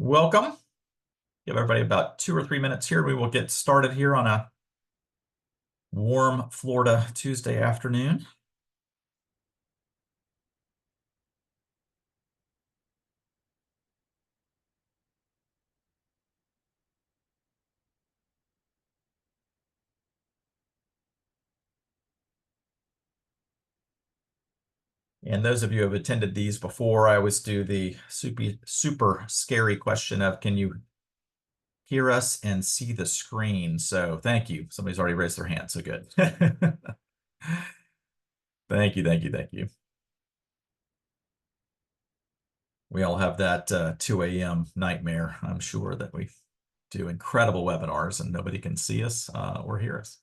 Welcome. Give everybody about 2 or 3 minutes here. We will get started here on a warm Florida Tuesday afternoon. And those of you who have attended these before, I always do the super scary question of, can you hear us and see the screen? So thank you. Somebody's already raised their hand, so good. Thank you, thank you, thank you. We all have that 2 a.m. nightmare, I'm sure, that we do incredible webinars and nobody can see us or hear us.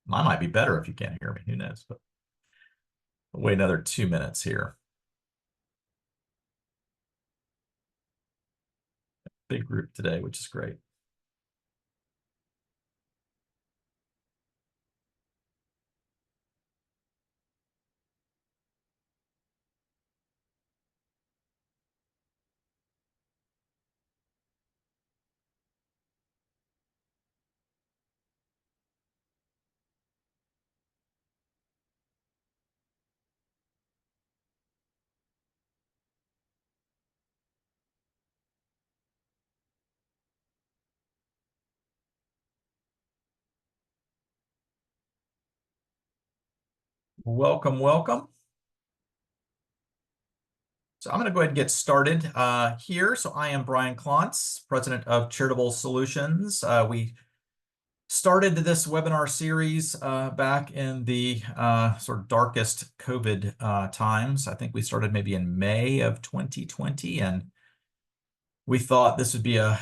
Mine might be better if you can't hear me, who knows, but we'll wait another 2 minutes here. Big group today, which is great. Welcome, welcome. So I'm going to go ahead and get started here. So I am Brian Klontz, president of Charitable Solutions. We started this webinar series back in the sort of darkest COVID times. I think we started maybe in May of 2020, and we thought this would be a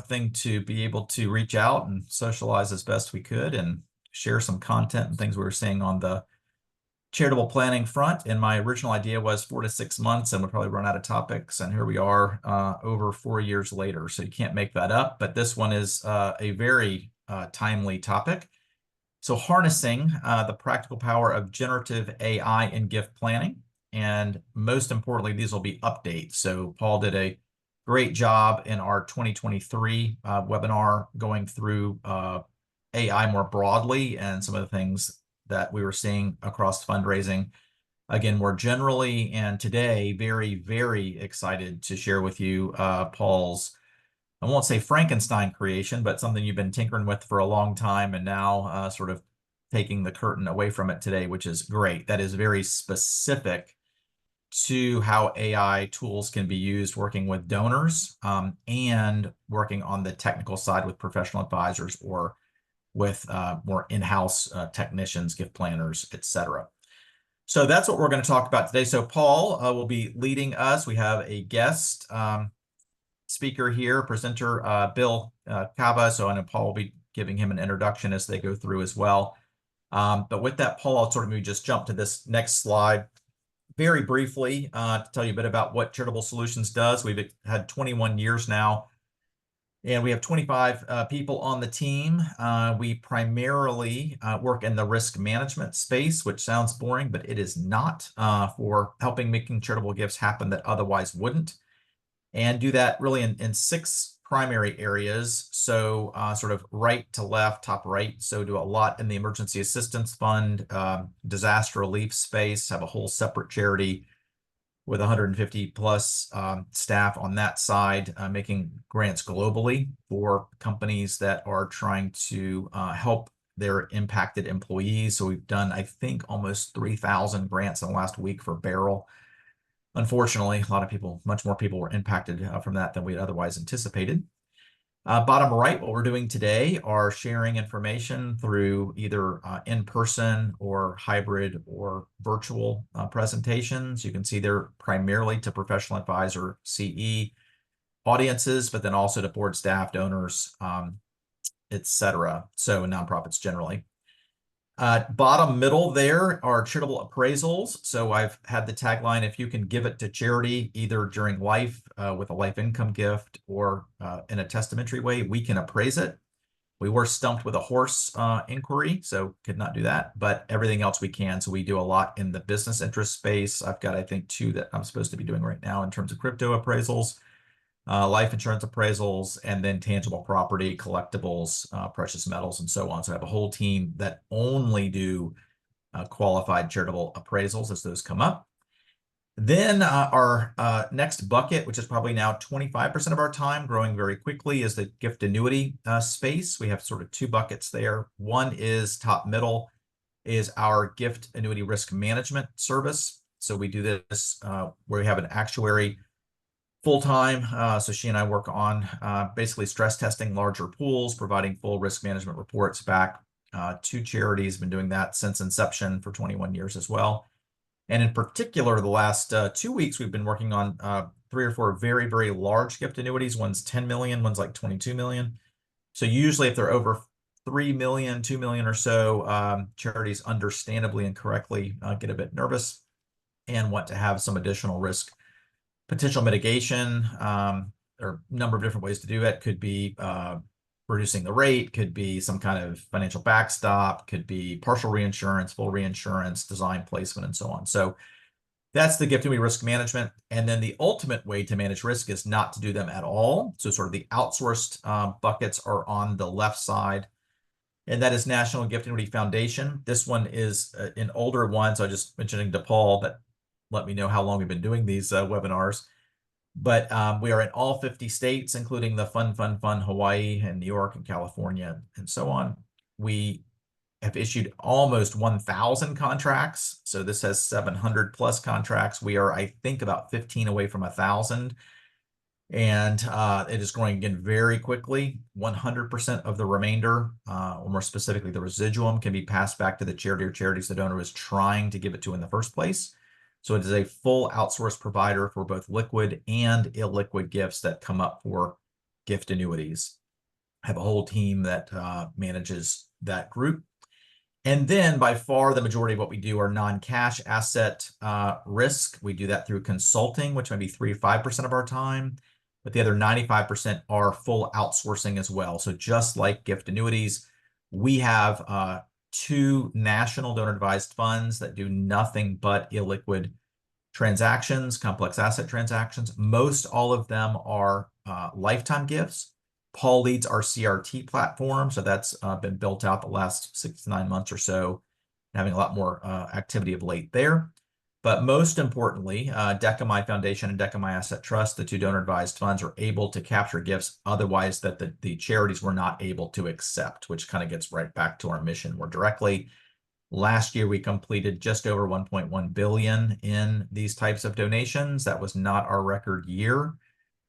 thing to be able to reach out and socialize as best we could and share some content and things we were seeing on the charitable planning front. And my original idea was 4 to 6 months and would probably run out of topics. And here we are over 4 years later. So you can't make that up. But this one is a very timely topic. So harnessing the practical power of generative AI in gift planning. And most importantly, these will be updates. So Paul did a great job in our 2023 webinar going through AI more broadly and some of the things that we were seeing across fundraising, again, more generally. And today, very, very excited to share with you Paul's, I won't say Frankenstein creation, but something you've been tinkering with for a long time and now sort of taking the curtain away from it today, which is great. That is very specific to how AI tools can be used working with donors and working on the technical side with professional advisors or with more in-house technicians, gift planners, etc. So that's what we're going to talk about today. So Paul will be leading us. We have a guest speaker here, presenter Bill Cava. So I know Paul will be giving him an introduction as they go through as well. But with that, Paul, I'll sort of maybe just jump to this next slide very briefly to tell you a bit about what Charitable Solutions does. We've had 21 years now, and we have 25 people on the team. We primarily work in the risk management space, which sounds boring, but it is not, for helping making charitable gifts happen that otherwise wouldn't. And do that really in 6 primary areas. So sort of right to left, top right. So do a lot in the emergency assistance fund, disaster relief space, have a whole separate charity with 150 plus staff on that side, making grants globally for companies that are trying to help their impacted employees. So we've done, I think, almost 3,000 grants in the last week for Barrel. Unfortunately, a lot of people, much more people were impacted from that than we had otherwise anticipated. Bottom right, what we're doing today are sharing information through either in-person or hybrid or virtual presentations. You can see they're primarily to professional advisor CE audiences, but then also to board staff, donors, etc. So nonprofits generally. Bottom middle there are charitable appraisals. So I've had the tagline, if you can give it to charity, either during life with a life income gift or in a testamentary way, we can appraise it. We were stumped with a horse inquiry, so could not do that, but everything else we can. So we do a lot in the business interest space. I've got, I think, 2 that I'm supposed to be doing right now in terms of crypto appraisals. life insurance appraisals, and then tangible property, collectibles, precious metals, and so on. So I have a whole team that only do qualified charitable appraisals as those come up. Then our next bucket, which is probably now 25% of our time, growing very quickly, is the gift annuity space. We have sort of two buckets there. One is top middle, is our gift annuity risk management service. So we do this where we have an actuary full-time. So she and I work on basically stress testing larger pools, providing full risk management reports back to charities. Been doing that since inception for 21 years as well. And in particular, the last 2 weeks, we've been working on 3 or 4 very, very large gift annuities. One's 10 million, one's like 22 million. So usually if they're over 3 million, 2 million or so, charities understandably and correctly get a bit nervous and want to have some additional risk potential mitigation, or a number of different ways to do it. Could be reducing the rate, could be some kind of financial backstop, could be partial reinsurance, full reinsurance, design placement, and so on. So that's the gift annuity risk management. And then the ultimate way to manage risk is not to do them at all. So sort of the outsourced buckets are on the left side. And that is National Gift Annuity Foundation. This one is an older one. So I just mentioning to Paul that let me know how long we've been doing these webinars. But we are in all 50 states, including the fun Hawaii and New York and California and so on. We have issued almost 1,000 contracts. So this has 700 plus contracts. We are, I think, about 15 away from 1,000. And it is growing again very quickly. 100% of the remainder, or more specifically, the residuum, can be passed back to the charity or charities the donor is trying to give it to in the first place. So it is a full outsourced provider for both liquid and illiquid gifts that come up for gift annuities. I have a whole team that manages that group. And then by far the majority of what we do are non-cash asset risk. We do that through consulting, which might be 3 to 5% of our time. But the other 95% are full outsourcing as well. So just like gift annuities, we have 2 national donor advised funds that do nothing but illiquid transactions, complex asset transactions. Most all of them are lifetime gifts. Paul leads our CRT platform, so that's been built out the last 6 to 9 months or so, having a lot more activity of late there. But most importantly, Decamai Foundation and Decamai Asset Trust, the 2 donor advised funds, are able to capture gifts otherwise that the charities were not able to accept, which kind of gets right back to our mission more directly. Last year, we completed just over 1.1 billion in these types of donations. That was not our record year.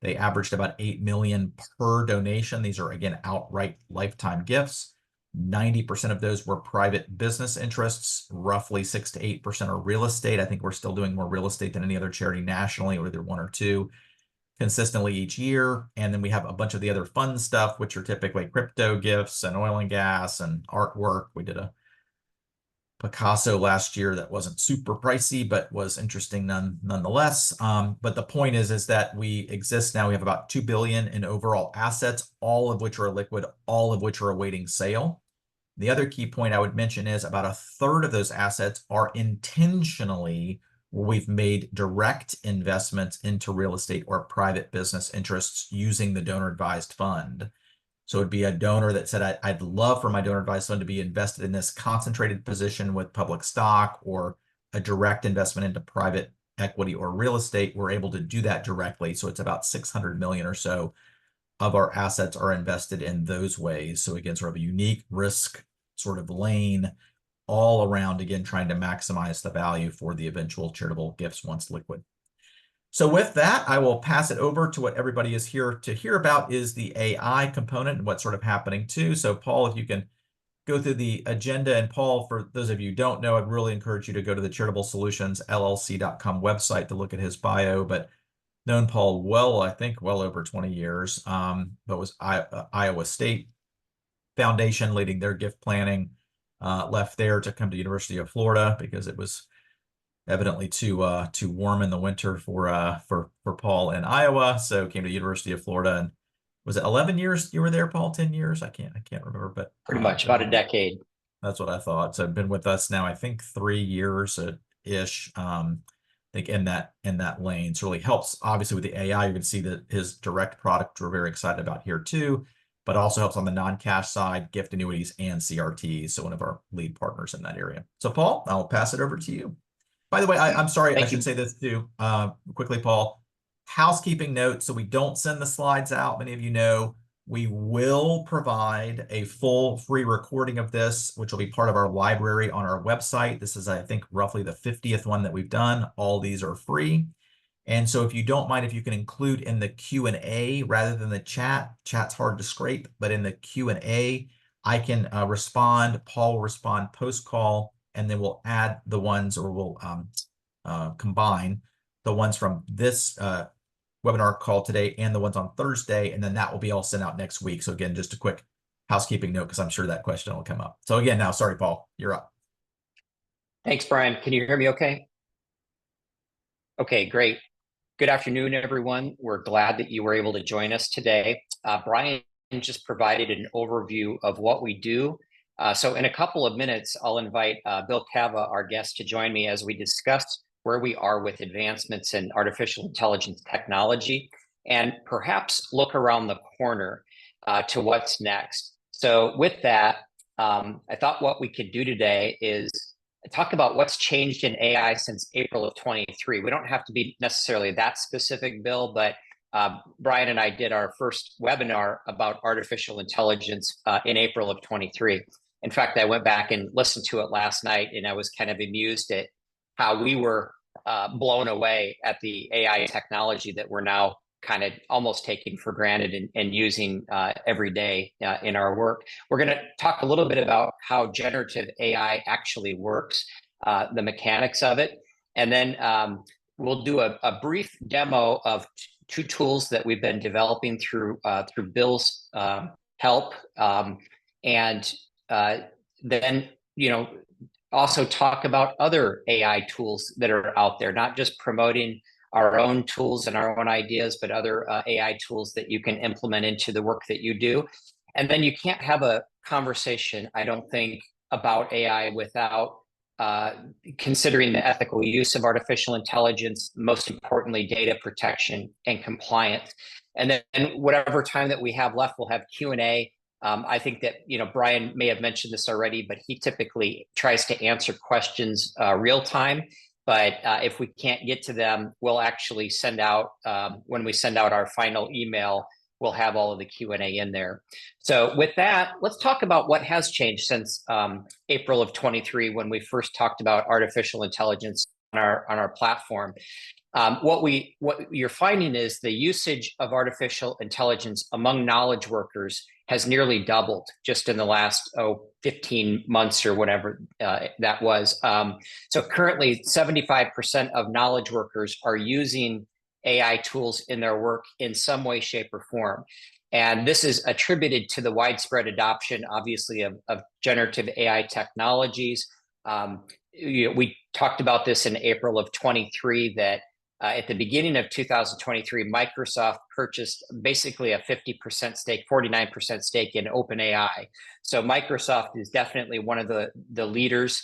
They averaged about 8 million per donation. These are, again, outright lifetime gifts. 90% of those were private business interests. Roughly 6 to 8% are real estate. I think we're still doing more real estate than any other charity nationally, or either 1 or 2 consistently each year. And then we have a bunch of the other fun stuff, which are typically crypto gifts and oil and gas and artwork. We did a Picasso last year that wasn't super pricey, but was interesting nonetheless. But the point is that we exist now. We have about 2 billion in overall assets, all of which are liquid, all of which are awaiting sale. The other key point I would mention is about 1/3 of those assets are intentionally where we've made direct investments into real estate or private business interests using the donor advised fund. So it'd be a donor that said, I'd love for my donor advised fund to be invested in this concentrated position with public stock or a direct investment into private equity or real estate. We're able to do that directly. So it's about 600 million or so of our assets are invested in those ways. So again, sort of a unique risk sort of lane all around, again, trying to maximize the value for the eventual charitable gifts once liquid. So with that, I will pass it over to what everybody is here to hear about, is the AI component and what's sort of happening too. So Paul, if you can go through the agenda. And Paul, for those of you who don't know, I'd really encourage you to go to the CharitableSolutionsLLC.com website to look at his bio. But known Paul well, I think well over 20 years, but was Iowa State Foundation leading their gift planning, left there to come to University of Florida because it was evidently too warm in the winter for Paul in Iowa. So came to University of Florida. And was it 11 years you were there, Paul? 10 years? I can't remember, but pretty much about a decade. That's what I thought. So I've been with us now, I think 3 years ish. think in that lane. So it really helps, obviously, with the AI. You're going to see that his direct product we're very excited about here too, but also helps on the non-cash side, gift annuities and CRTs. So one of our lead partners in that area. So Paul, I'll pass it over to you. By the way, I'm sorry, I should say this too, quickly, Paul. Housekeeping note, so we don't send the slides out. Many of you know we will provide a full free recording of this, which will be part of our library on our website. This is, I think, roughly the 50th one that we've done. All these are free. And so if you don't mind, if you can include in the Q&A rather than the chat's hard to scrape, but in the Q&A, I can respond, Paul will respond post-call, and then we'll add the ones, or we'll combine the ones from this webinar call today and the ones on Thursday, and then that will be all sent out next week. So again, just a quick housekeeping note, because I'm sure that question will come up. So again, now, sorry, Paul, you're up. Thanks, Brian. Can you hear me okay? Okay, great. Good afternoon, everyone. We're glad that you were able to join us today. Brian just provided an overview of what we do. So in a couple of minutes, I'll invite Bill Cava, our guest, to join me as we discuss where we are with advancements in artificial intelligence technology, and perhaps look around the corner to what's next. So with that, I thought what we could do today is talk about what's changed in AI since April of 23. We don't have to be necessarily that specific, Bill, but Brian and I did our first webinar about artificial intelligence in April of 23. In fact, I went back and listened to it last night, and I was kind of amused at how we were blown away at the AI technology that we're now kind of almost taking for granted and using every day in our work. We're going to talk a little bit about how generative AI actually works, the mechanics of it, and then we'll do a brief demo of two tools that we've been developing through Bill's help, and then also talk about other AI tools that are out there, not just promoting our own tools and our own ideas, but other AI tools that you can implement into the work that you do. And then you can't have a conversation, I don't think, about AI without considering the ethical use of artificial intelligence, most importantly, data protection and compliance. And then whatever time that we have left, we'll have Q&A. I think that, Brian may have mentioned this already, but he typically tries to answer questions real time. But if we can't get to them, we'll actually send out, when we send out our final email, we'll have all of the Q&A in there. So with that, let's talk about what has changed since April of 23, when we first talked about artificial intelligence on our platform. What you're finding is the usage of artificial intelligence among knowledge workers has nearly doubled just in the last 15 months or whatever that was. So currently 75% of knowledge workers are using AI tools in their work in some way, shape, or form. And this is attributed to the widespread adoption, obviously, of generative AI technologies. We talked about this in April of 23, that at the beginning of 2023, Microsoft purchased basically a 50% stake, 49% stake in OpenAI. So Microsoft is definitely one of the leaders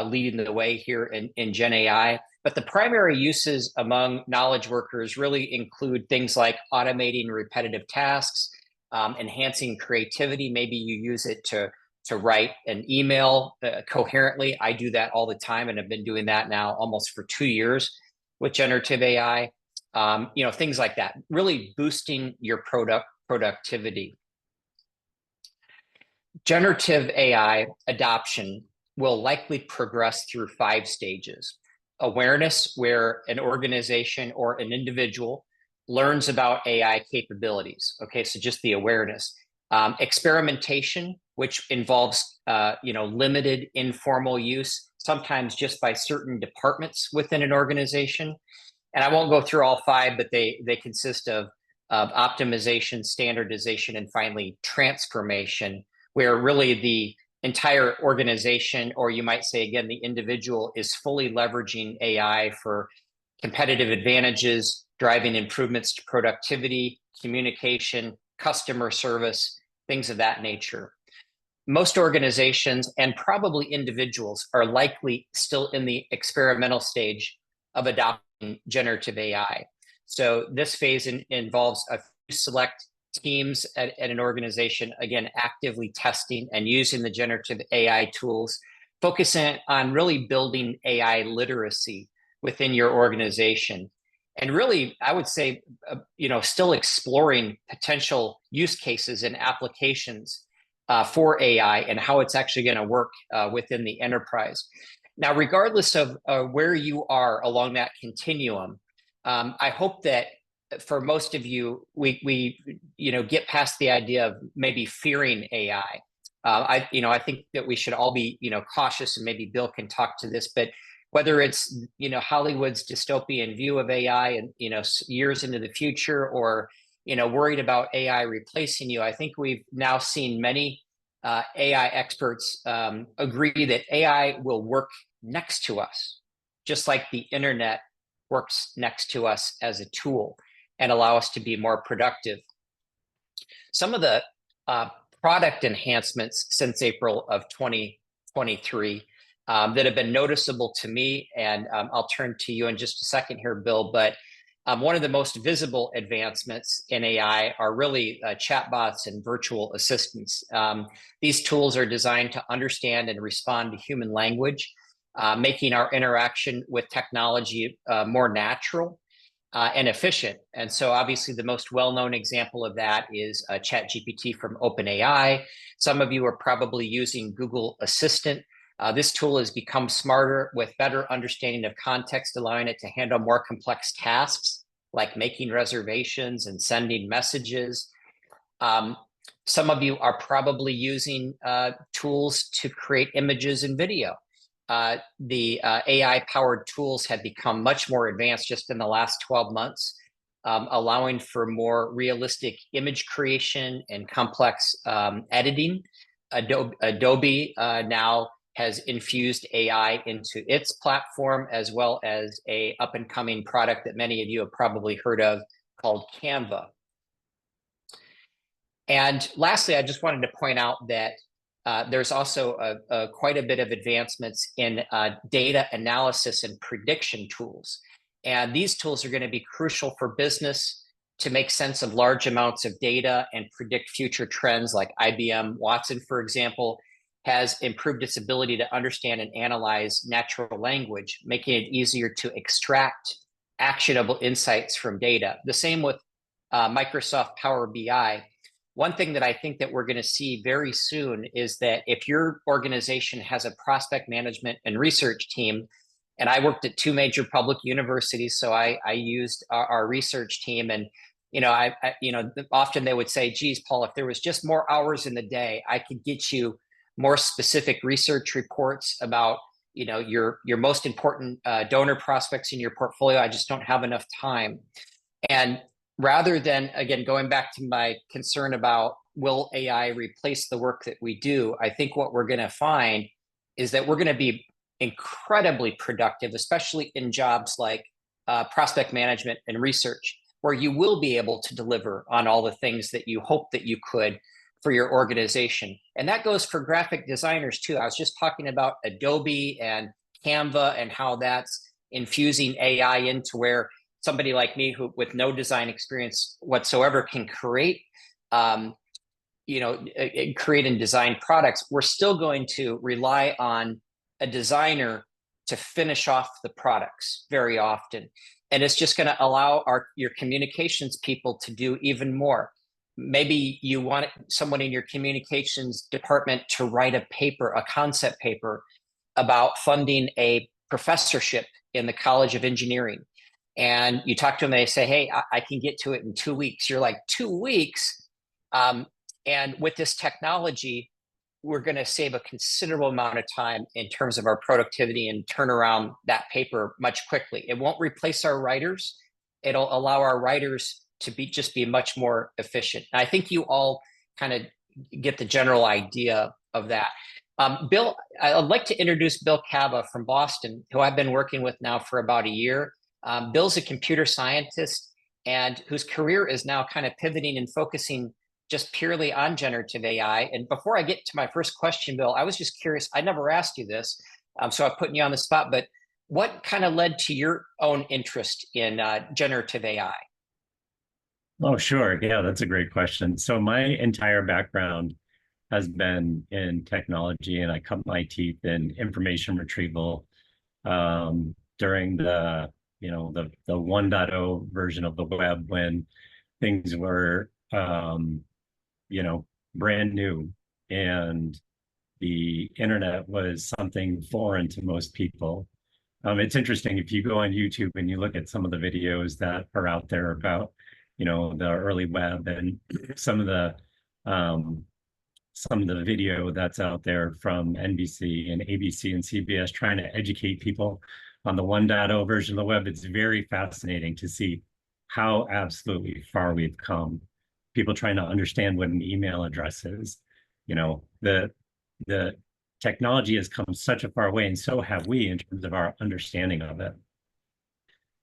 leading the way here in Gen AI. But the primary uses among knowledge workers really include things like automating repetitive tasks, enhancing creativity. Maybe you use it to write an email coherently. I do that all the time, and I've been doing that now almost for 2 years with generative AI, things like that, really boosting your productivity. Generative AI adoption will likely progress through 5 stages. Awareness, where an organization or an individual learns about AI capabilities. Okay, so just the awareness. Experimentation, which involves limited informal use, sometimes just by certain departments within an organization. And I won't go through all 5, but they consist of optimization, standardization, and finally transformation, where really the entire organization, or you might say, again, the individual, is fully leveraging AI for competitive advantages, driving improvements to productivity, communication, customer service, things of that nature. Most organizations and probably individuals are likely still in the experimental stage of adopting generative AI. So this phase involves a few select teams at an organization, again, actively testing and using the generative AI tools, focusing on really building AI literacy within your organization. And really, I would say, still exploring potential use cases and applications for AI and how it's actually going to work within the enterprise. Now, regardless of where you are along that continuum, I hope that for most of you, we get past the idea of maybe fearing AI. I think that we should all be cautious, and maybe Bill can talk to this, but whether it's Hollywood's dystopian view of AI and years into the future, or worried about AI replacing you, I think we've now seen many AI experts agree that AI will work next to us, just like the internet works next to us as a tool, and allow us to be more productive. Some of the product enhancements since April of 2023 that have been noticeable to me, and I'll turn to you in just a second here, Bill, but one of the most visible advancements in AI are really chatbots and virtual assistants. These tools are designed to understand and respond to human language, making our interaction with technology more natural and efficient. And so obviously the most well-known example of that is ChatGPT from OpenAI. Some of you are probably using Google Assistant. This tool has become smarter with better understanding of context, allowing it to handle more complex tasks like making reservations and sending messages. Some of you are probably using tools to create images and video. The AI-powered tools have become much more advanced just in the last 12 months, allowing for more realistic image creation and complex editing. Adobe now has infused AI into its platform, as well as a up-and-coming product that many of you have probably heard of called Canva. And lastly, I just wanted to point out that there's also quite a bit of advancements in data analysis and prediction tools. And these tools are going to be crucial for business to make sense of large amounts of data and predict future trends. Like IBM Watson, for example, has improved its ability to understand and analyze natural language, making it easier to extract actionable insights from data. The same with Microsoft Power BI. One thing that I think that we're going to see very soon is that if your organization has a prospect management and research team, and I worked at two major public universities, so I used our research team, and often they would say, "Geez, Paul, if there was just more hours in the day, I could get you more specific research reports about your most important donor prospects in your portfolio. I just don't have enough time." And rather than, again, going back to my concern about will AI replace the work that we do, I think what we're going to find is that we're going to be incredibly productive, especially in jobs like prospect management and research, where you will be able to deliver on all the things that you hope that you could for your organization. And that goes for graphic designers too. I was just talking about Adobe and Canva and how that's infusing AI into where somebody like me, who with no design experience whatsoever, can create create and design products. We're still going to rely on a designer to finish off the products very often. And it's just going to allow your communications people to do even more. Maybe you want someone in your communications department to write a paper, a concept paper about funding a professorship in the College of Engineering. And you talk to them, they say, "Hey, I can get to it in 2 weeks." You're like, 2 weeks? And with this technology, we're going to save a considerable amount of time in terms of our productivity and turn around that paper much quickly. It won't replace our writers. It'll allow our writers to just be much more efficient. And I think you all kind of get the general idea of that. Bill, I'd like to introduce Bill Cava from Boston, who I've been working with now for about a year. Bill's a computer scientist and whose career is now kind of pivoting and focusing just purely on generative AI. And before I get to my first question, Bill, I was just curious. I never asked you this, so I'm putting you on the spot, but what kind of led to your own interest in generative AI? Oh, sure. Yeah, that's a great question. So my entire background has been in technology, and I cut my teeth in information retrieval during the 1.0 version of the web when things were brand new, and the internet was something foreign to most people. It's interesting if you go on YouTube and you look at some of the videos that are out there about, the early web and some of the um, some of the video that's out there from NBC and ABC and CBS trying to educate people on the 1.0 version of the web. It's very fascinating to see how absolutely far we've come. People trying to understand what an email address is. The technology has come such a far way, and so have we in terms of our understanding of it.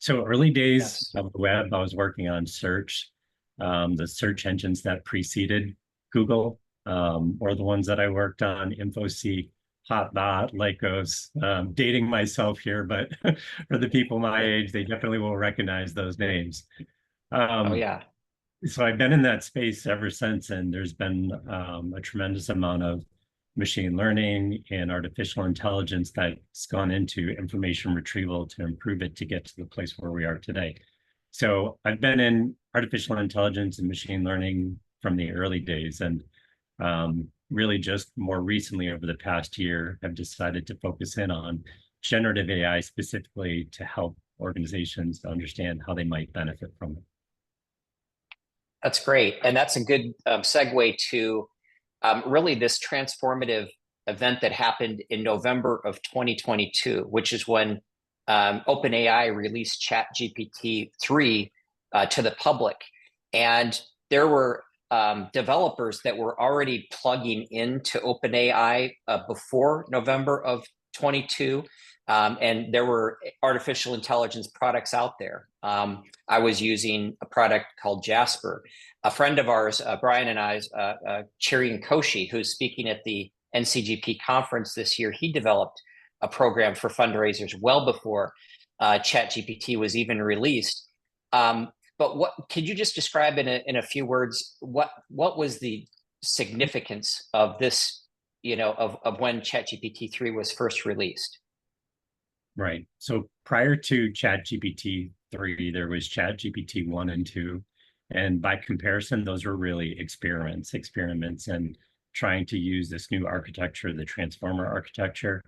So early days Yes. of the web, I was working on search, the search engines that preceded Google, or the ones that I worked on, InfoSeek, Hotbot, Lycos, dating myself here, but for the people my age, they definitely will recognize those names. Oh, Um, yeah. so I've been in that space ever since, and there's been a tremendous amount of machine learning and artificial intelligence that's gone into information retrieval to improve it to get to the place where we are today. So I've been in artificial intelligence and machine learning from the early days, and really just more recently over the past year, have decided to focus in on generative AI specifically to help organizations to understand how they might benefit from it. That's great. And that's a good segue to really this transformative event that happened in November of 2022, which is when OpenAI released ChatGPT 3 to the public. And there were developers that were already plugging into OpenAI before November of 22. And there were artificial intelligence products out there. I was using a product called Jasper. A friend of ours, Brian and I's, Chirian Koshi, who's speaking at the NCGP conference this year, he developed a program for fundraisers well before ChatGPT was even released. But what could you just describe in a few words what was the significance of this, of when ChatGPT 3 was first released? Right. So prior to ChatGPT 3, there was ChatGPT 1 and 2. And by comparison, those were really experiments and trying to use this new architecture, the transformer architecture,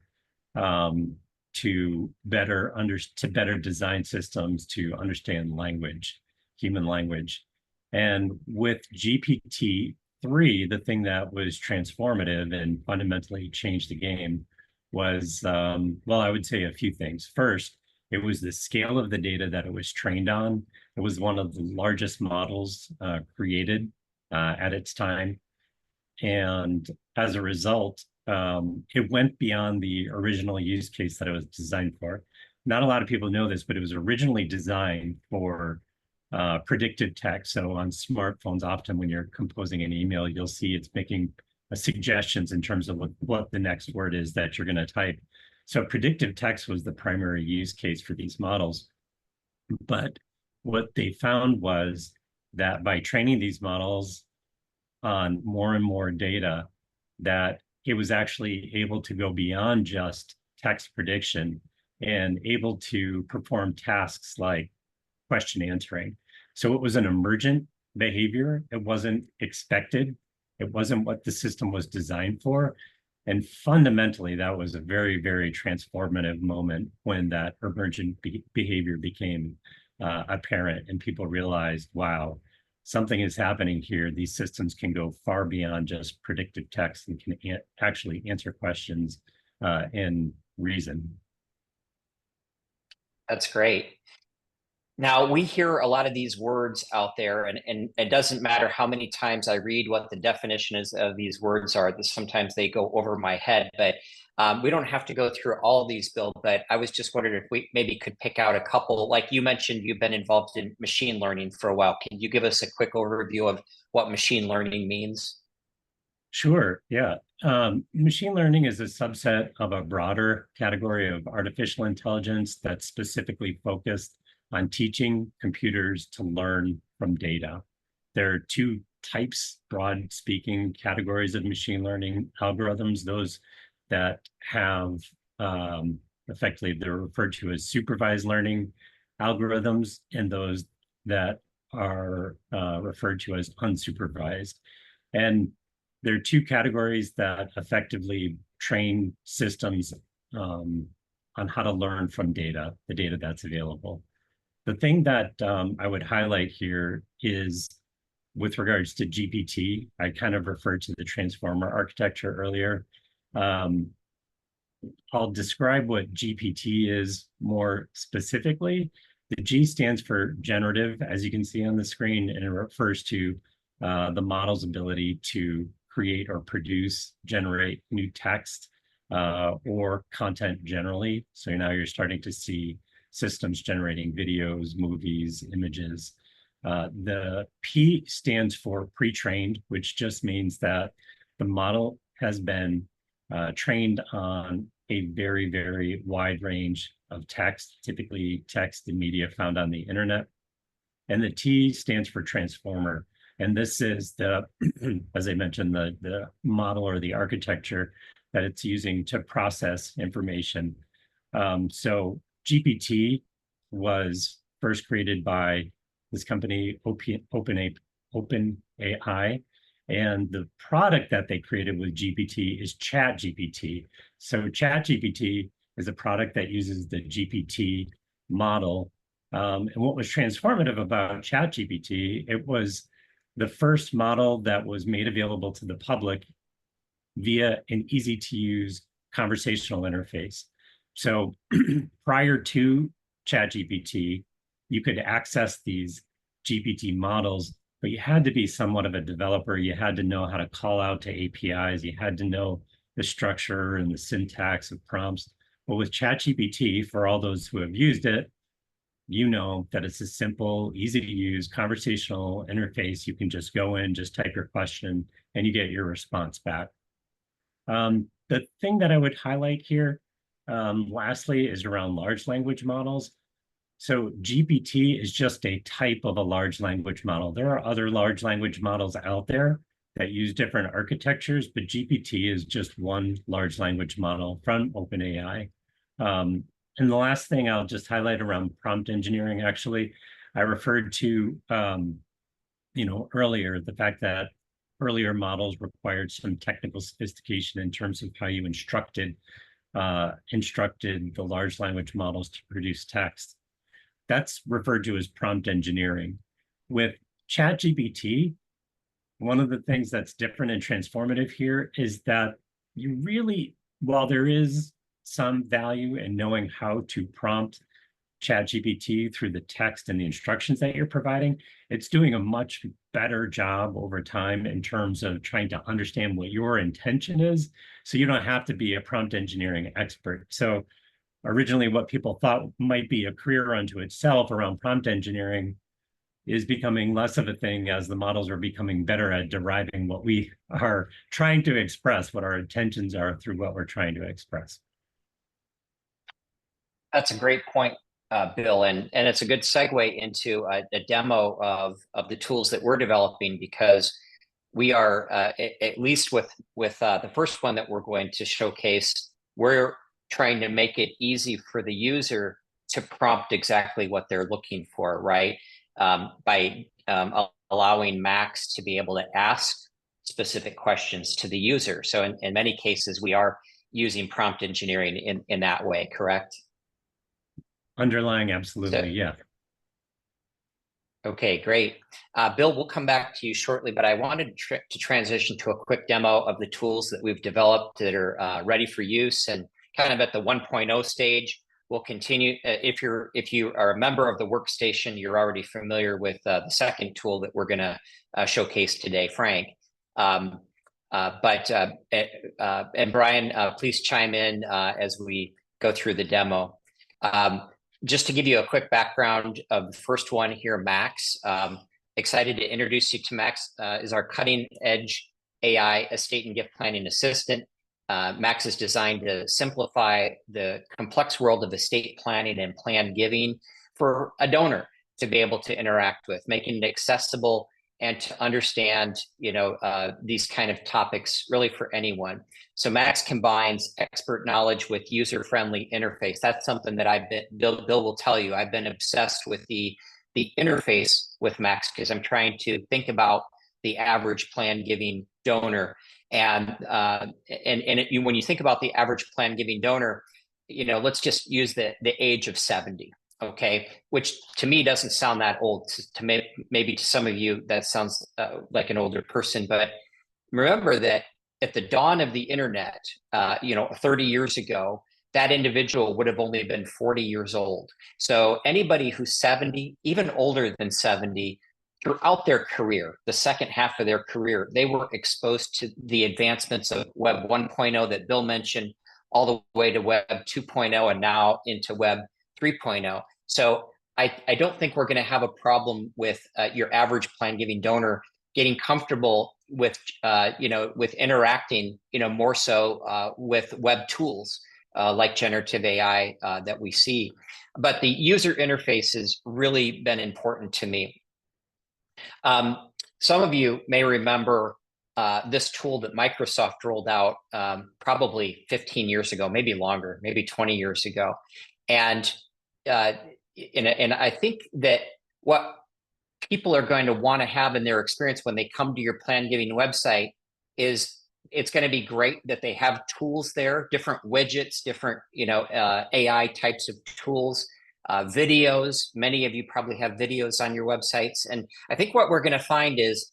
to better design systems to understand language, human language. And with GPT-3, the thing that was transformative and fundamentally changed the game was, well, I would say a few things. First, it was the scale of the data that it was trained on. It was one of the largest models created at its time. And as a result, it went beyond the original use case that it was designed for. Not a lot of people know this, but it was originally designed for predictive text. So on smartphones, often when you're composing an email, you'll see it's making suggestions in terms of what the next word is that you're going to type. So predictive text was the primary use case for these models. But what they found was that by training these models on more and more data, that it was actually able to go beyond just text prediction and able to perform tasks like question answering. So it was an emergent behavior. It wasn't expected. It wasn't what the system was designed for. And fundamentally, that was a very, very transformative moment when that emergent behavior became apparent and people realized, wow, something is happening here. These systems can go far beyond just predictive text and can actually answer questions and reason. That's great. Now, we hear a lot of these words out there, and it doesn't matter how many times I read what the definition is of these words are, sometimes they go over my head, but we don't have to go through all these, Bill, but I was just wondering if we maybe could pick out a couple. Like you mentioned, you've been involved in machine learning for a while. Can you give us a quick overview of what machine learning means? Sure, yeah. Machine learning is a subset of a broader category of artificial intelligence that's specifically focused on teaching computers to learn from data. There are two types, broad speaking, categories of machine learning algorithms, those that have effectively, they're referred to as supervised learning algorithms, and those that are referred to as unsupervised. And there are two categories that effectively train systems on how to learn from data, the data that's available. The thing that I would highlight here is with regards to GPT. I kind of referred to the transformer architecture earlier. I'll describe what GPT is more specifically. The G stands for generative, as you can see on the screen, and it refers to the model's ability to create or produce, generate new text or content generally. So now you're starting to see systems generating videos, movies, images. The P stands for pre-trained, which just means that the model has been trained on a very, very wide range of text, typically text and media found on the internet. And the T stands for transformer. And this is the, as I mentioned, the model or the architecture that it's using to process information. So GPT was first created by this company, OpenAI, and the product that they created with GPT is ChatGPT. So ChatGPT is a product that uses the GPT model. And what was transformative about ChatGPT, it was the first model that was made available to the public via an easy-to-use conversational interface. So prior to ChatGPT, you could access these GPT models, but you had to be somewhat of a developer. You had to know how to call out to APIs. You had to know the structure and the syntax of prompts. But with ChatGPT, for all those who have used it, you know that it's a simple, easy to use conversational interface. You can just go in, just type your question, and you get your response back. The thing that I would highlight here, lastly, is around large language models. So GPT is just a type of a large language model. There are other large language models out there that use different architectures, but GPT is just one large language model from OpenAI. And the last thing I'll just highlight around prompt engineering, actually, I referred to, earlier, the fact that earlier models required some technical sophistication in terms of how you instructed the large language models to produce text. That's referred to as prompt engineering. With ChatGPT, one of the things that's different and transformative here is that you really, while there is some value in knowing how to prompt ChatGPT through the text and the instructions that you're providing, it's doing a much better job over time in terms of trying to understand what your intention is, so you don't have to be a prompt engineering expert. So originally what people thought might be a career unto itself around prompt engineering is becoming less of a thing as the models are becoming better at deriving what we are trying to express, what our intentions are through what we're trying to express. That's a great point, Bill, and it's a good segue into a demo of the tools that we're developing, because we are, at least with the first one that we're going to showcase, we're trying to make it easy for the user to prompt exactly what they're looking for, right? By allowing Max to be able to ask specific questions to the user. So in many cases, we are using prompt engineering in that way, correct? Underlying, absolutely, yeah. Okay, great. Bill, we'll come back to you shortly, but I wanted to transition to a quick demo of the tools that we've developed that are ready for use and kind of at the 1.0 stage. We'll continue. If you are a member of the workstation, you're already familiar with the second tool that we're going to showcase today, Frank. And Brian, please chime in as we go through the demo. Just to give you a quick background of the first one here, Max. Excited to introduce you to Max. Is our cutting edge AI estate and gift planning assistant. Max is designed to simplify the complex world of estate planning and plan giving for a donor to be able to interact with, making it accessible and to understand, these kind of topics really for anyone. So Max combines expert knowledge with user-friendly interface. That's something that Bill will tell you, I've been obsessed with the interface with Max, because I'm trying to think about the average plan giving donor. And when you think about the average plan giving donor, let's just use the age of 70. Okay, which to me doesn't sound that old. To maybe to some of you that sounds like an older person, but remember that at the dawn of the internet, 30 years ago, that individual would have only been 40 years old. So anybody who's 70, even older than 70, throughout their career, the second half of their career, they were exposed to the advancements of Web 1.0 that Bill mentioned, all the way to Web 2.0 and now into Web 3.0. So I don't think we're going to have a problem with your average plan giving donor getting comfortable with with interacting more so with web tools like generative AI that we see. But the user interface has really been important to me. Some of you may remember this tool that Microsoft rolled out probably 15 years ago, maybe longer, maybe 20 years ago. And I think that what people are going to want to have in their experience when they come to your plan giving website is it's going to be great that they have tools there, different widgets, different AI types of tools, videos. Many of you probably have videos on your websites. And I think what we're going to find is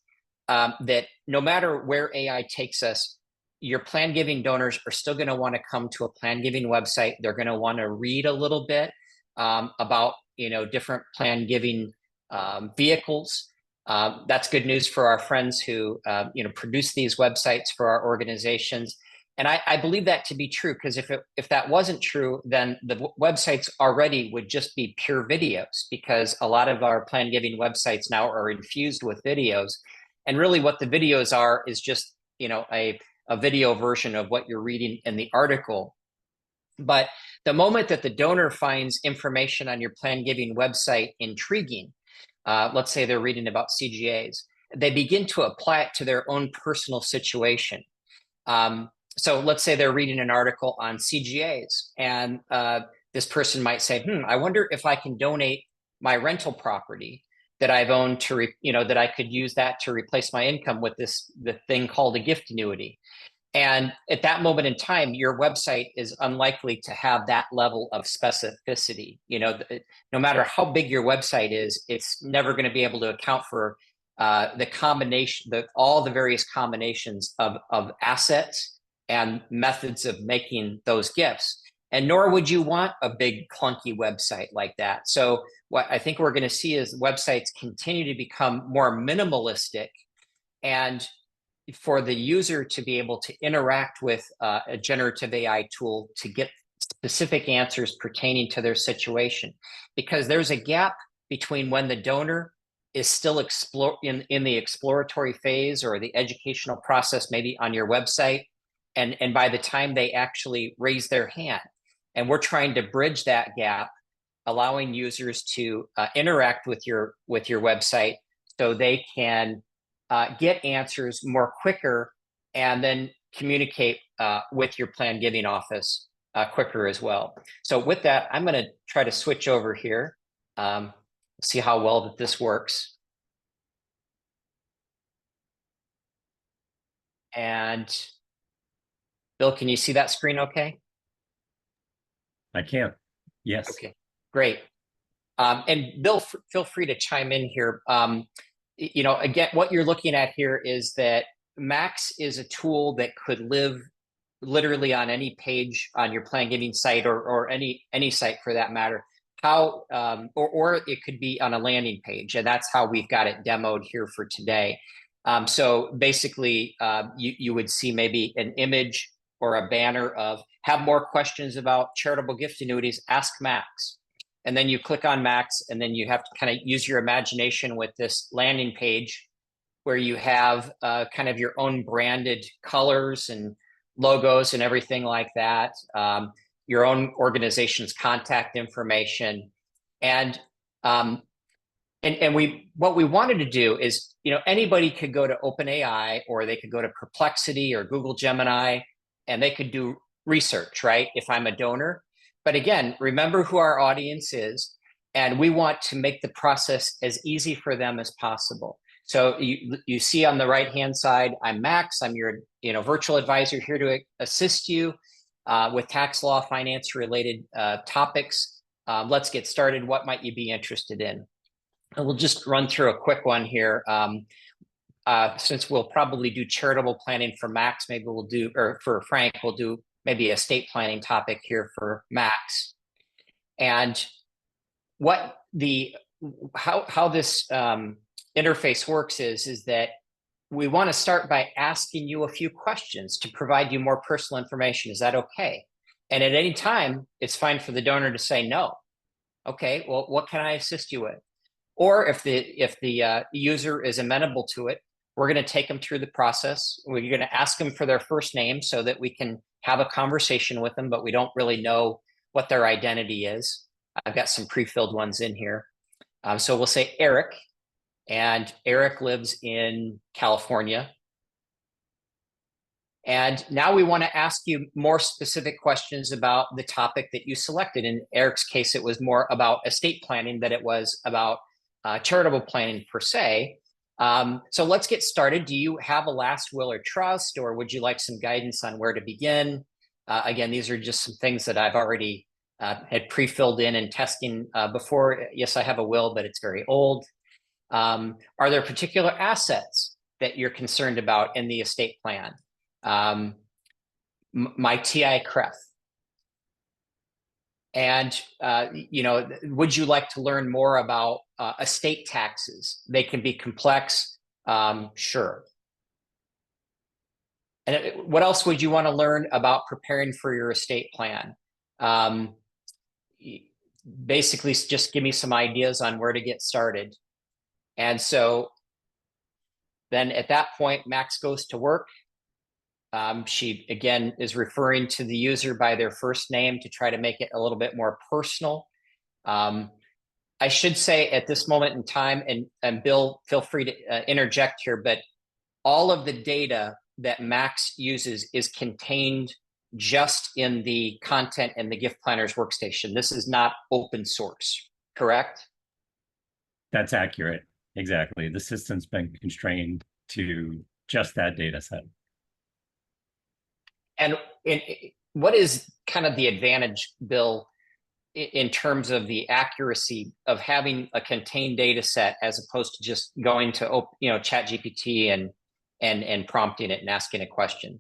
that no matter where AI takes us, your plan giving donors are still going to want to come to a plan giving website. They're going to want to read a little bit about different plan giving vehicles. That's good news for our friends who produce these websites for our organizations. And I believe that to be true, because if that wasn't true, then the websites already would just be pure videos, because a lot of our plan giving websites now are infused with videos. And really what the videos are is just a video version of what you're reading in the article. But the moment that the donor finds information on your plan giving website intriguing, let's say they're reading about CGAs, they begin to apply it to their own personal situation. So let's say they're reading an article on CGAs, and this person might say, I wonder if I can donate my rental property that I've owned to, that I could use that to replace my income with the thing called a gift annuity. And at that moment in time, your website is unlikely to have that level of specificity. No matter how big your website is, it's never going to be able to account for the combination, all the various combinations of assets and methods of making those gifts. And nor would you want a big clunky website like that. So what I think we're going to see is websites continue to become more minimalistic, and for the user to be able to interact with a generative AI tool to get specific answers pertaining to their situation. Because there's a gap between when the donor is still in the exploratory phase or the educational process, maybe on your website, and by the time they actually raise their hand. And we're trying to bridge that gap, allowing users to interact with your website so they can get answers more quicker, and then communicate with your plan giving office quicker as well. So with that, I'm going to try to switch over here, see how well that this works. And Bill, can you see that screen okay? I can. Yes. Okay, great. And Bill, feel free to chime in here. Again, what you're looking at here is that Max is a tool that could live literally on any page on your plan giving site, or any site for that matter. Or it could be on a landing page, and that's how we've got it demoed here for today. So basically, you would see maybe an image or a banner of "Have more questions about charitable gift annuities? Ask Max." And then you click on Max, and then you have to kind of use your imagination with this landing page, where you have kind of your own branded colors and logos and everything like that, your own organization's contact information. And what we wanted to do is, anybody could go to OpenAI, or they could go to Perplexity or Google Gemini, and they could do research, right? If I'm a donor. But again, remember who our audience is, and we want to make the process as easy for them as possible. So you see on the right-hand side, I'm Max. I'm your virtual advisor here to assist you with tax law, finance-related topics. Let's get started. What might you be interested in? And we'll just run through a quick one here. Since we'll probably do charitable planning for Max, maybe we'll do, or for Frank, we'll do maybe a estate planning topic here for Max. And how this interface works is that we want to start by asking you a few questions to provide you more personal information. Is that okay? And at any time, it's fine for the donor to say no. Okay, well, what can I assist you with? Or if the user is amenable to it, we're going to take them through the process. We're going to ask them for their first name so that we can have a conversation with them, but we don't really know what their identity is. I've got some pre-filled ones in here. So we'll say Eric, and Eric lives in California. And now we want to ask you more specific questions about the topic that you selected. In Eric's case, it was more about estate planning than it was about charitable planning per se. So let's get started. Do you have a last will or trust, or would you like some guidance on where to begin? Again, these are just some things that I've already had pre-filled in and testing before. Yes, I have a will, but it's very old. Are there particular assets that you're concerned about in the estate plan? My TI CREF. And, would you like to learn more about estate taxes? They can be complex, sure. And what else would you want to learn about preparing for your estate plan? Basically, just give me some ideas on where to get started. And so then at that point, Max goes to work. She, again, is referring to the user by their first name to try to make it a little bit more personal. I should say at this moment in time, and Bill, feel free to interject here, but all of the data that Max uses is contained just in the content in the Gift Planners workstation. This is not open source, correct? That's accurate. Exactly. The system's been constrained to just that data set. And what is kind of the advantage, Bill, in terms of the accuracy of having a contained data set as opposed to just going to ChatGPT and prompting it and asking a question?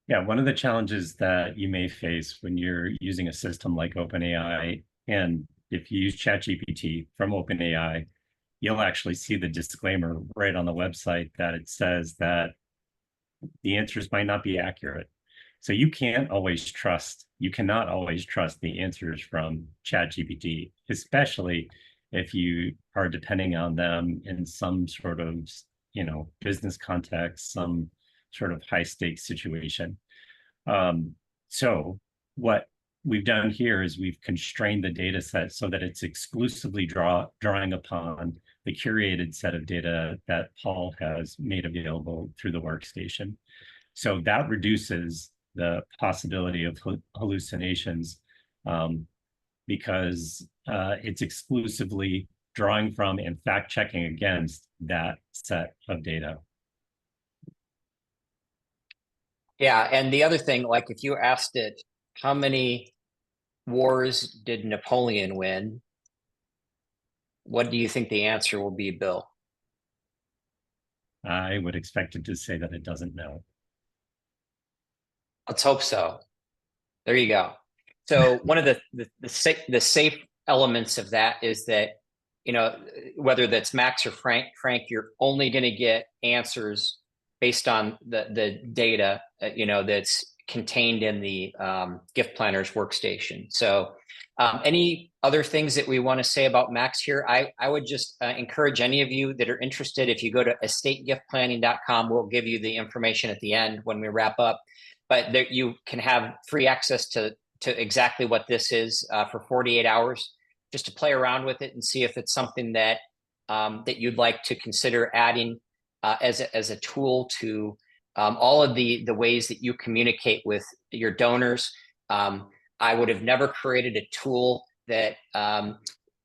Yeah, one of the challenges that you may face when you're using a system like OpenAI, and if you use ChatGPT from OpenAI, you'll actually see the disclaimer right on the website that it says that the answers might not be accurate. So you cannot always trust the answers from ChatGPT, especially if you are depending on them in some sort of, business context, some sort of high stakes situation. So what we've done here is we've constrained the data set so that it's exclusively drawing upon the curated set of data that Paul has made available through the workstation. So that reduces the possibility of hallucinations because it's exclusively drawing from and fact-checking against that set of data. Yeah, and the other thing, like if you asked it, how many wars did Napoleon win? What do you think the answer will be, Bill? I would expect it to say that it doesn't know. Let's hope so. There you go. So one of the safe elements of that is that, whether that's Max or Frank, you're only going to get answers based on the data, that's contained in the Gift Planners workstation. So any Other things that we want to say about Max here, I would just encourage any of you that are interested, if you go to estategiftplanning.com, we'll give you the information at the end when we wrap up, but that you can have free access to exactly what this is for 48 hours, just to play around with it and see if it's something that that you'd like to consider adding as a tool to all of the ways that you communicate with your donors. I would have never created a tool that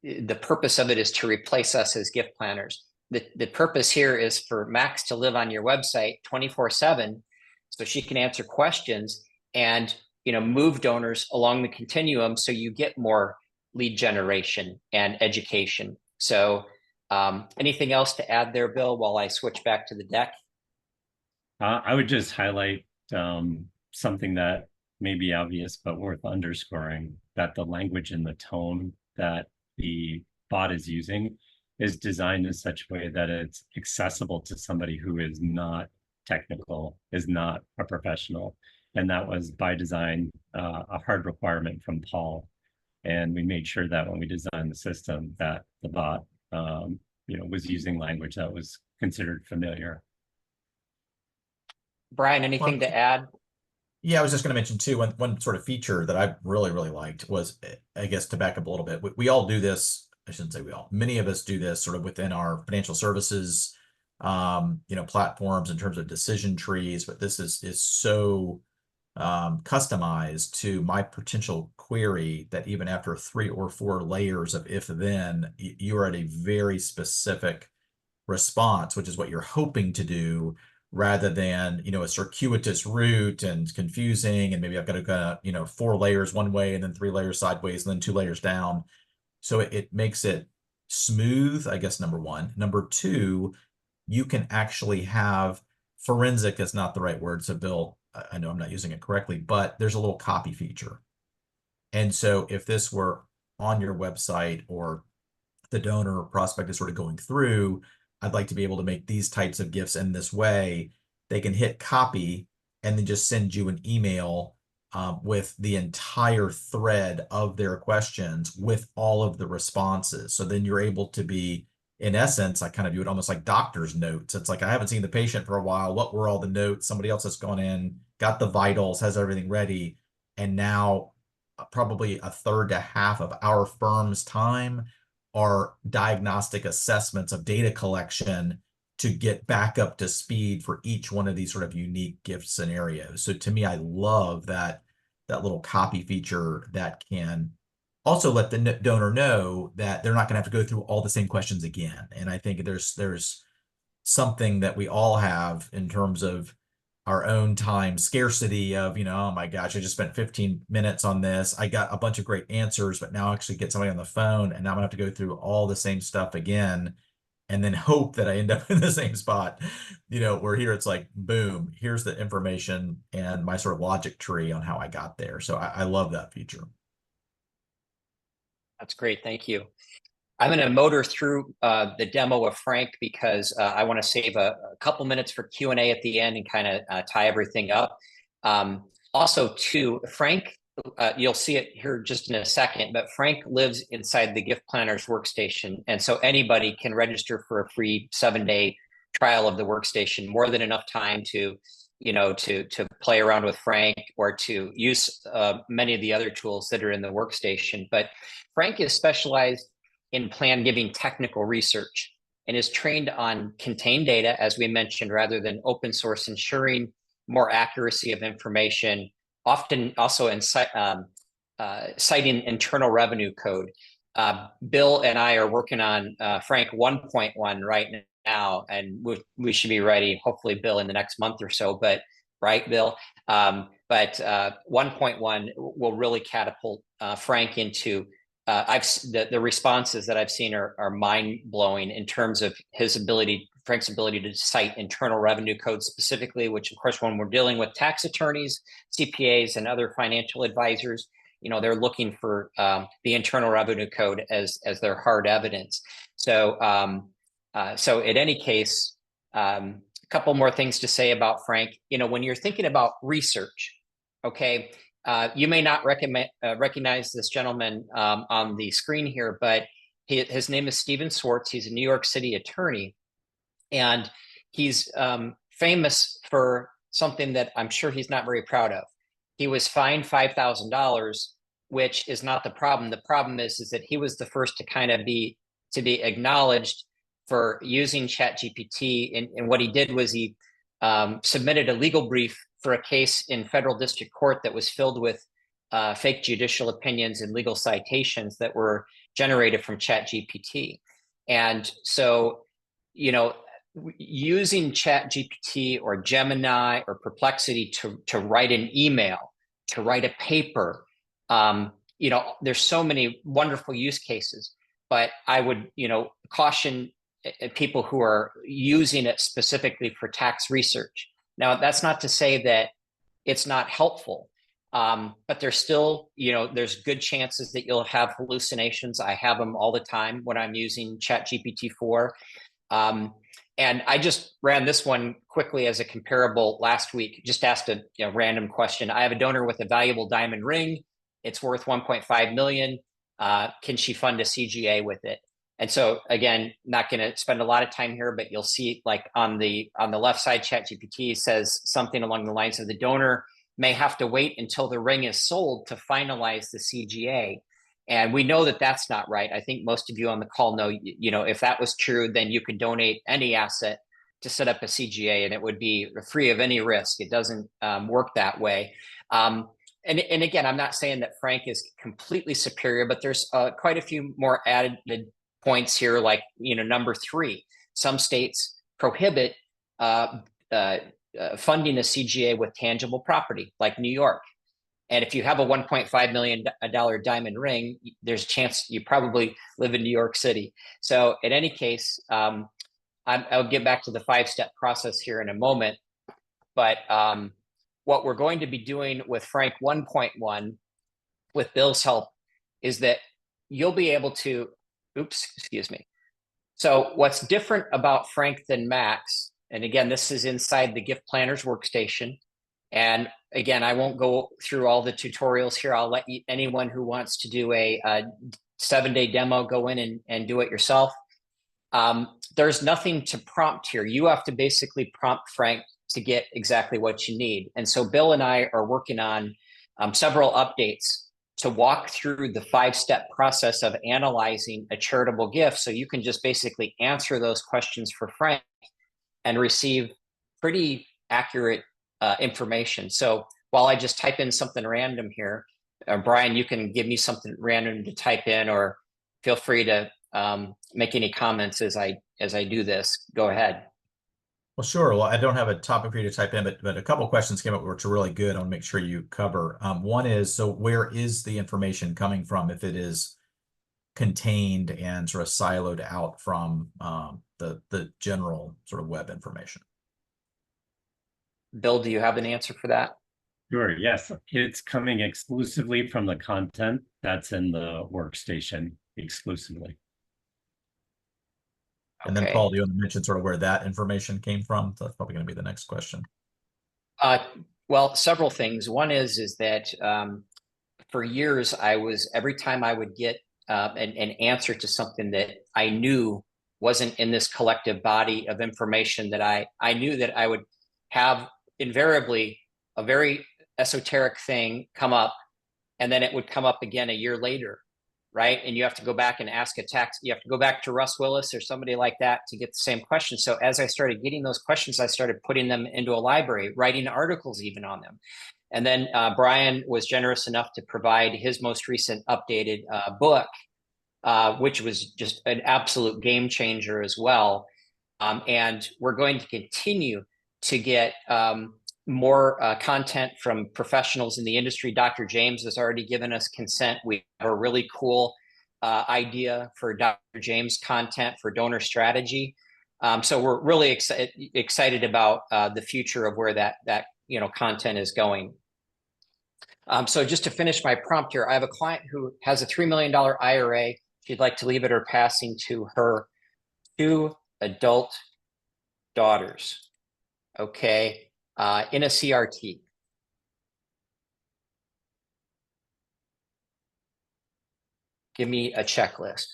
the purpose of it is to replace us as gift planners. The purpose here is for Max to live on your website 24/7, so she can answer questions and move donors along the continuum, so you get more lead generation and education. So anything else to add there, Bill, while I switch back to the deck? I would just highlight something that may be obvious, but worth underscoring, that the language and the tone that the bot is using is designed in such a way that it's accessible to somebody who is not technical, is not a professional. And that was by design a hard requirement from Paul. And we made sure that when we designed the system, that the bot was using language that was considered familiar. Brian, anything to add? Yeah, I was just going to mention too, one sort of feature that I really, really liked was, I guess, to back up a little bit, we all do this. I shouldn't say we all, many of us do this sort of within our financial services, platforms in terms of decision trees, but this is so customized to my potential query that even after 3 or 4 layers of if then, you're at a very specific response, which is what you're hoping to do, rather than a circuitous route and confusing, and maybe I've got to go 4 layers one way and then 3 layers sideways and then 2 layers down. So it makes it smooth, I guess, number one. Number two, you can actually have forensic is not the right word, so Bill, I know I'm not using it correctly, but there's a little copy feature. And so if this were on your website or the donor or prospect is sort of going through, I'd like to be able to make these types of gifts in this way. They can hit copy and then just send you an email with the entire thread of their questions with all of the responses. So then you're able to be, in essence, I kind of view it almost like doctor's notes. It's like, I haven't seen the patient for a while. What were all the notes? Somebody else has gone in, got the vitals, has everything ready. And now probably a third to half of our firm's time are diagnostic assessments of data collection to get back up to speed for each one of these sort of unique gift scenarios. So to me, I love that little copy feature that can also let the donor know that they're not going to have to go through all the same questions again. And I think there's something that we all have in terms of our own time scarcity of, oh my gosh, I just spent 15 minutes on this. I got a bunch of great answers, but now I actually get somebody on the phone and now I'm gonna have to go through all the same stuff again and then hope that I end up in the same spot, where here it's like, boom, here's the information and my sort of logic tree on how I got there. So I love that feature. That's great. Thank you. I'm going to motor through the demo of Frank because I want to save a couple minutes for Q&A at the end and kind of tie everything up. Also, too, Frank, you'll see it here just in a second, but Frank lives inside the Gift Planner's workstation. And so anybody can register for a free 7-day trial of the workstation, more than enough time to play around with Frank or to use many of the other tools that are in the workstation. But Frank is specialized in plan giving technical research and is trained on contained data, as we mentioned, rather than open source, ensuring more accuracy of information, often also in citing internal revenue code. Bill and I are working on Frank 1.1 right now, and we should be ready, hopefully, Bill, in the next month or so, but right, Bill? But 1.1 will really catapult Frank into the responses that I've seen are mind-blowing in terms of Frank's ability to cite internal revenue code specifically, which of course, when we're dealing with tax attorneys, CPAs, and other financial advisors, they're looking for the internal revenue code as their hard evidence. So, so in any case, a couple more things to say about Frank. When you're thinking about research, okay, you may not recognize this gentleman on the screen here, but his name is Stephen Swartz. He's a New York City attorney, and he's famous for something that I'm sure he's not very proud of. He was fined $5,000, which is not the problem. The problem is that he was the first to kind of be acknowledged for using ChatGPT. And what he did was he submitted a legal brief for a case in federal district court that was filled with fake judicial opinions and legal citations that were generated from ChatGPT. And so, you know, using ChatGPT or Gemini or Perplexity to write an email, to write a paper, you know, there's so many wonderful use cases, but I would, you know, caution people who are using it specifically for tax research. Now, that's not to say that it's not helpful, but there's still, you know, there's good chances that you'll have hallucinations. I have them all the time when I'm using ChatGPT 4. And I just ran this one quickly as a comparable last week, just asked a random question. I have a donor with a valuable diamond ring. It's worth 1.5 million. Can she fund a CGA with it? And so again, not going to spend a lot of time here, but you'll see like on the left side, ChatGPT says something along the lines of the donor may have to wait until the ring is sold to finalize the CGA. And we know that that's not right. I think most of you on the call know, you know, if that was true, then you could donate any asset to set up a CGA and it would be free of any risk. It doesn't work that way. And again, I'm not saying that Frank is completely superior, but there's quite a few more added points here, like, you know, number 3, some states prohibit funding a CGA with tangible property, like New York. And if you have a $1.5 million diamond ring, there's a chance you probably live in New York City. So in any case, I'll get back to the 5-step process here in a moment. But what we're going to be doing with Frank 1.1, with Bill's help, is that you'll be able to, excuse me. So what's different about Frank than Max, and again, this is inside the Gift Planners workstation. And again, I won't go through all the tutorials here. I'll let anyone who wants to do a 7-day demo go in and do it yourself. There's nothing to prompt here. You have to basically prompt Frank to get exactly what you need. And so Bill and I are working on several updates to walk through the 5-step process of analyzing a charitable gift. So you can just basically answer those questions for Frank and receive pretty accurate information. So while I just type in something random here, Brian, you can give me something random to type in, or feel free to make any comments as I do this. Go ahead. Well, sure. Well, I don't have a topic for you to type in, but a couple of questions came up which are really good. I want to make sure you cover. One is, so where is the information coming from if it is contained and sort of siloed out from the general sort of web information? Bill, do you have an answer for that? Sure, yes. It's coming exclusively from the content that's in the workstation exclusively. And then Paul, do you want to mention sort of where that information came from? So that's probably going to be the next question. Well, several things. One is that for years, every time I would get an answer to something that I knew wasn't in this collective body of information, that I knew that I would have invariably a very esoteric thing come up, and then it would come up again a year later, right? And you have to go back and ask you have to go back to Russ Willis or somebody like that to get the same question. So as I started getting those questions, I started putting them into a library, writing articles even on them. And then Brian was generous enough to provide his most recent updated book, which was just an absolute game changer as well. And we're going to continue to get more content from professionals in the industry. Dr. James has already given us consent. We have a really cool idea for Dr. James content for donor strategy. So we're really excited about the future of where that content is going. So just to finish my prompt here, I have a client who has a $3 million IRA. She'd like to leave it or passing to her 2 adult daughters, okay, in a CRT. give me a checklist.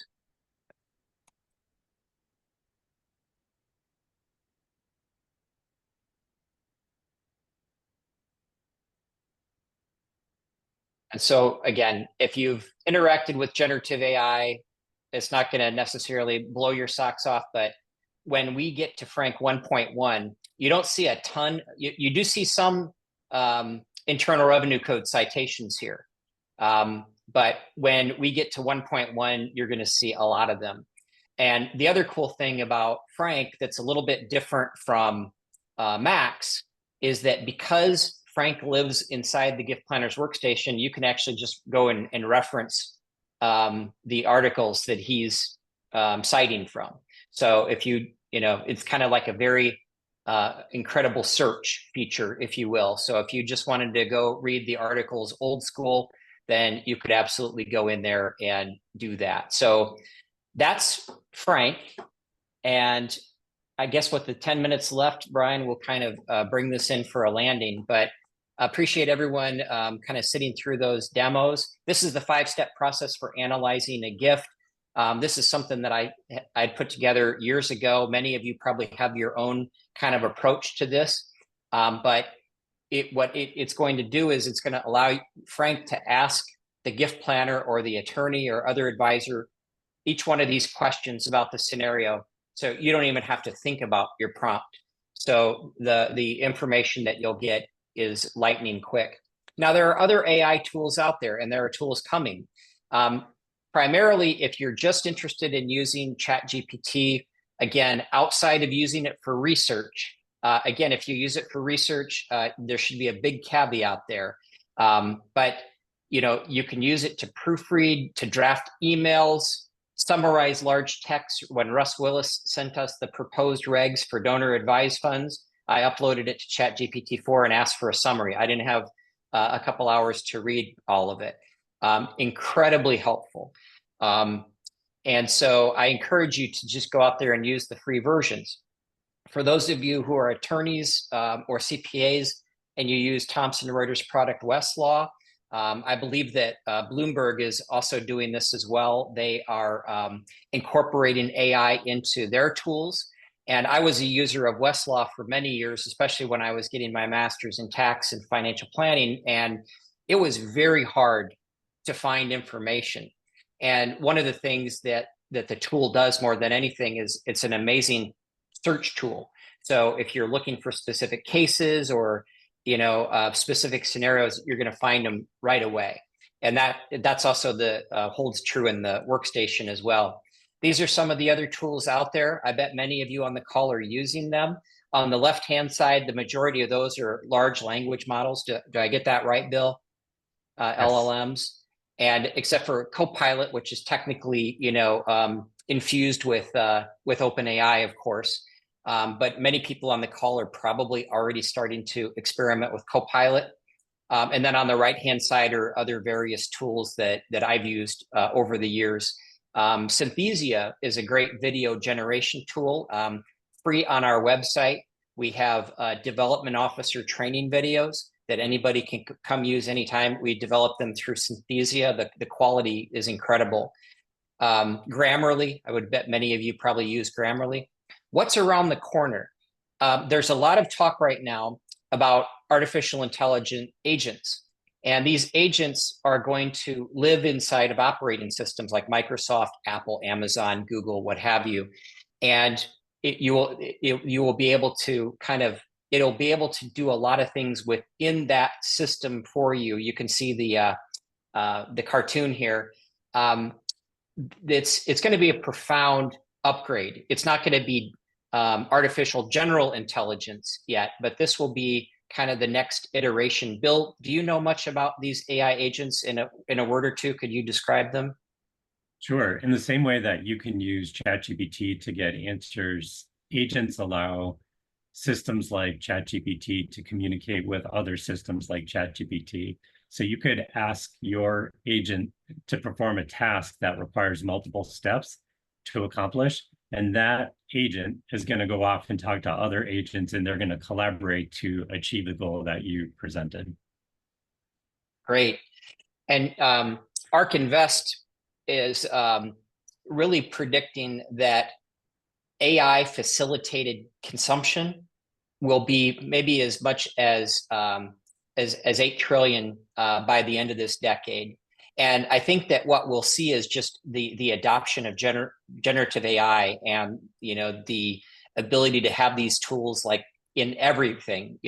And so again, if you've interacted with generative AI, it's not going to necessarily blow your socks off, but when we get to Frank 1.1, you don't see a ton. You do see some Internal Revenue Code citations here. But when we get to 1.1, you're going to see a lot of them. And the other cool thing about Frank that's a little bit different from Max is that because Frank lives inside the Gift Planner's workstation, you can actually just go and reference the articles that he's citing from. So if it's kind of like a very incredible search feature, if you will. So if you just wanted to go read the articles old school, then you could absolutely go in there and do that. So that's Frank. And I guess with the 10 minutes left, Brian will kind of bring this in for a landing, but appreciate everyone kind of sitting through those demos. This is the 5-step process for analyzing a gift. This is something that I'd put together years ago. Many of you probably have your own kind of approach to this, but what it's going to do is it's going to allow Frank to ask the gift planner or the attorney or other advisor each one of these questions about the scenario. So you don't even have to think about your prompt. So the information that you'll get is lightning quick. Now, there are other AI tools out there, and there are tools coming. Primarily, if you're just interested in using ChatGPT, again, outside of using it for research, again, if you use it for research, there should be a big caveat there. But you can use it to proofread, to draft emails, summarize large text. When Russ Willis sent us the proposed regs for donor advised funds, I uploaded it to ChatGPT-4 and asked for a summary. I didn't have a couple hours to read all of it. Incredibly helpful. And so I encourage you to just go out there and use the free versions. For those of you who are attorneys or CPAs and you use Thomson Reuters product Westlaw, I believe that Bloomberg is also doing this as well. They are incorporating AI into their tools. And I was a user of Westlaw for many years, especially when I was getting my master's in tax and financial planning. And it was very hard to find information. And one of the things that the tool does more than anything is it's an amazing search tool. So if you're looking for specific cases or specific scenarios, you're going to find them right away. And that's also holds true in the workstation as well. These are some of the other tools out there. I bet many of you on the call are using them. On the left-hand side, the majority of those are large language models. Do I get that right, Bill? Yes. LLMs. And except for Copilot, which is technically, infused with OpenAI, of course. But many people on the call are probably already starting to experiment with Copilot. And then on the right-hand side are other various tools that I've used over the years. Synthesia is a great video generation tool, free on our website. We have development officer training videos that anybody can come use anytime. We develop them through Synthesia. The quality is incredible. Grammarly, I would bet many of you probably use Grammarly. What's around the corner? There's a lot of talk right now about artificial intelligent agents. And these agents are going to live inside of operating systems like Microsoft, Apple, Amazon, Google, what have you. And you will be able to it'll be able to do a lot of things within that system for you. You can see the cartoon here. It's going to be a profound upgrade. It's not going to be artificial general intelligence yet, but this will be kind of the next iteration. Bill, do you know much about these AI agents in a word or two? Could you describe them? Sure. In the same way that you can use ChatGPT to get answers, agents allow systems like ChatGPT to communicate with other systems like ChatGPT. So you could ask your agent to perform a task that requires multiple steps to accomplish, and that agent is going to go off and talk to other agents, and they're going to collaborate to achieve the goal that you presented. Great. And ARK Invest is really predicting that AI facilitated consumption will be maybe as much as 8 trillion by the end of this decade. And I think that what we'll see is just the adoption of generative AI, and the ability to have these tools like in everything,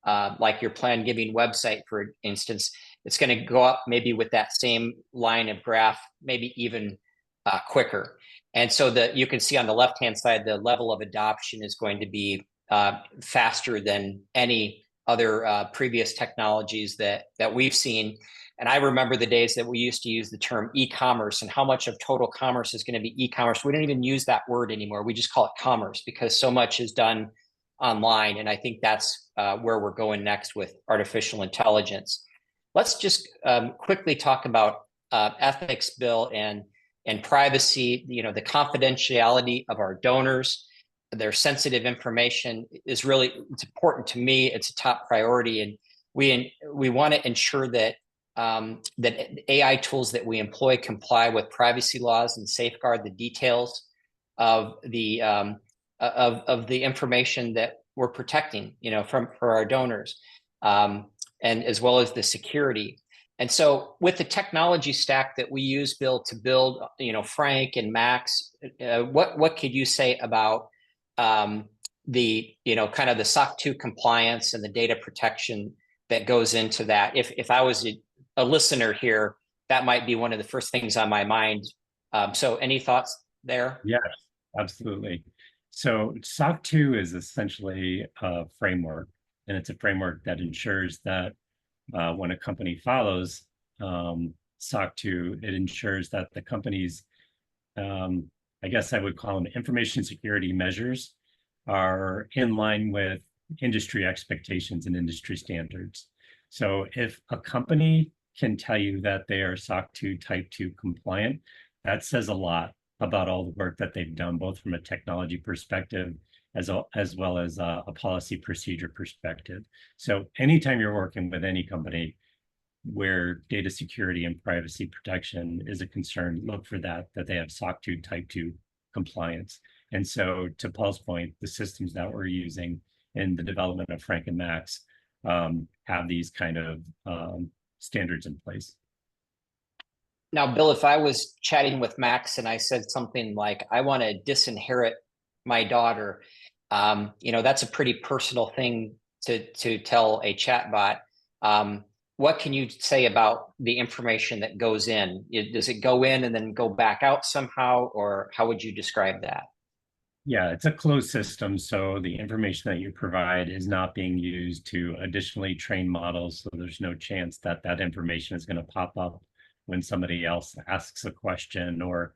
like your plan giving website, for instance. It's going to go up maybe with that same line of graph, maybe even quicker. And so that you can see on the left-hand side, the level of adoption is going to be faster than any other previous technologies that we've seen. And I remember the days that we used to use the term e-commerce, and how much of total commerce is going to be e-commerce. We don't even use that word anymore. We just call it commerce, because so much is done online. And I think that's where we're going next with artificial intelligence. Let's just quickly talk about ethics, Bill, and privacy. The confidentiality of our donors, their sensitive information it's important to me. It's a top priority, and we want to ensure that that AI tools that we employ comply with privacy laws and safeguard the details of the information that we're protecting, for our donors, and as well as the security. And so with the technology stack that we use, Bill, to build, Frank and Max, what could you say about the kind of the SOC 2 compliance and the data protection that goes into that? If I was a listener here, that might be one of the first things on my mind. So any thoughts there? Yes, absolutely. So SOC 2 is essentially a framework, and it's a framework that ensures that when a company follows SOC 2, it ensures that the company's, I guess I would call them information security measures, are in line with industry expectations and industry standards. So if a company can tell you that they are SOC 2 Type 2 compliant, that says a lot about all the work that they've done, both from a technology perspective as well as a policy procedure perspective. So anytime you're working with any company where data security and privacy protection is a concern, look for that they have SOC 2 Type 2 compliance. And so to Paul's point, the systems that we're using in the development of Frank and Max have these kind of standards in place. Now, Bill, if I was chatting with Max and I said something like, I want to disinherit my daughter, that's a pretty personal thing to tell a chatbot. What can you say about the information that goes in? Does it go in and then go back out somehow, or how would you describe that? Yeah, it's a closed system, so the information that you provide is not being used to additionally train models, so there's no chance that that information is going to pop up when somebody else asks a question or